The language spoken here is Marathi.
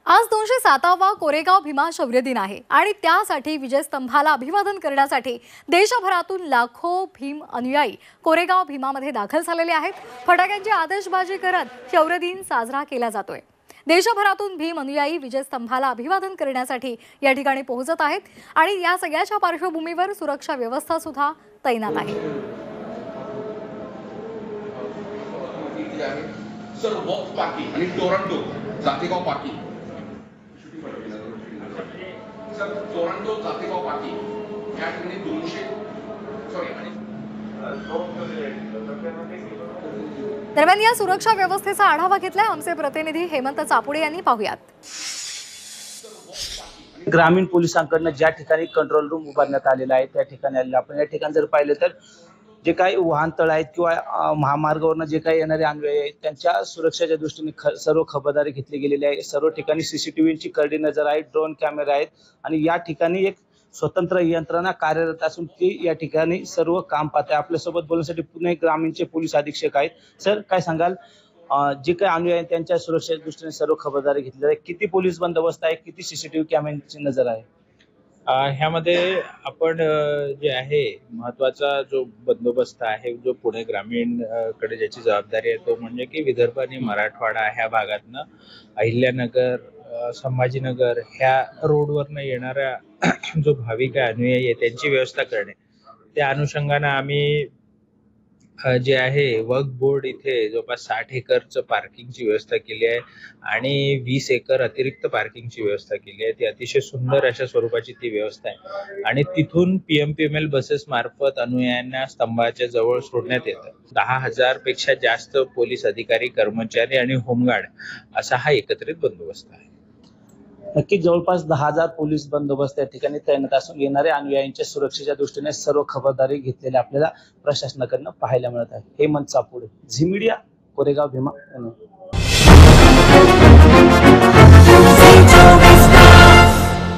आज 207वा कोरेगाव भीमा शौर्य दिन आहे आणि त्यासाठी विजयस्तंभाला अभिवादन करण्यासाठी देशभरातून लाखो भीम अनुयायी कोरेगाव भीमामध्ये दाखल झालेले आहेत। फटाक्यांची आतिषबाजी करत शौर्य दिन साजरा केला जातोय। देशभरातून भीम अनुयायी विजयस्तंभाला अभिवादन करण्यासाठी या ठिकाणी पोहोचत आहेत आणि या सगळ्याच्या पार्श्वभूमीवर सुरक्षा व्यवस्था सुद्धा तैनात आहे। सर वॉक पार्टी आणि Toronto Jategaon party sir Toronto Jategaon party या ठिकाणी 200 दरम्यान या सुरक्षा व्यवस्थेचा आढावा घेतलाय आमचे प्रतिनिधी हेमंत चापुडे यांनी। पाहूयात। ग्रामीण पोलिसांकडून ज्या ठिकाणी कंट्रोल रूम उभारण्यात आलेला आहे त्या ठिकाणी आपण या ठिकाणी जर पाहिलं तर जे काही वाहनतळ आहेत किंवा महामार्गावरून जे काही येणारे अन्वय आहेत त्यांच्या सुरक्षेच्या दृष्टीने सर्व खबरदारी घेतली गेलेली आहे। सर्व ठिकाणी सीसीटीव्हीची करडी नजर आहे, ड्रोन कॅमेरा आहेत आणि या ठिकाणी एक स्वतंत्र यंत्रणा कार्यरत असून ती या ठिकाणी सर्व काम पाहते। आपल्यासोबत बोलण्यासाठी पुणे ग्रामीणचे पोलीस अधीक्षक आहेत। सर काय सांगाल, जे काही अनुयायी आहेत त्यांच्या सुरक्षेच्या दृष्टीने सर्व खबरदारी घेतली आहे, किती पोलीस बंदोबस्त आहे, किती सीसीटीव्ही कॅमेऱ्याची नजर आहे? ह्यामध्ये आपण जे आहे महत्वाचा जो बंदोबस्त आहे जो पुणे ग्रामीण कडे ज्याची जबाबदारी आहे तो म्हणजे की विदर्भ आणि मराठवाडा ह्या भागातनं अहिल्यानगर, संभाजीनगर ह्या रोडवरनं येणाऱ्या जो भाविक अनुयायी आहे त्यांची व्यवस्था करणे। त्या अनुषंगाने आम्ही जे आहे वक्फ बोर्ड इथे जवळपास 60 एकरचं पार्किंगची व्यवस्था केली आहे आणि 20 एकर अतिरिक्त पार्किंगची व्यवस्था केली आहे। ती अतिशय सुंदर अशा स्वरूपाची ती व्यवस्था आहे आणि तिथून पीएमपीएमएल बसेस मार्फत अनुयायांना स्तंभाच्या जवळ सोडण्यात येतं। 10,000 पेक्षा जास्त पोलीस अधिकारी, कर्मचारी आणि होमगार्ड असा हा एकत्रित बंदोबस्त आहे। नक्की जवळपास 10,000 पोलीस बंदोबस्त या ठिकाणी तैनात असून येणाऱ्या अनुयायांच्या सुरक्षेच्या दृष्टीने सर्व खबरदारी घेतलेली आपल्याला प्रशासनाकडून पाहायला मिळत आहे। Hemant Chapude, Zee media, Koregaon Bhima.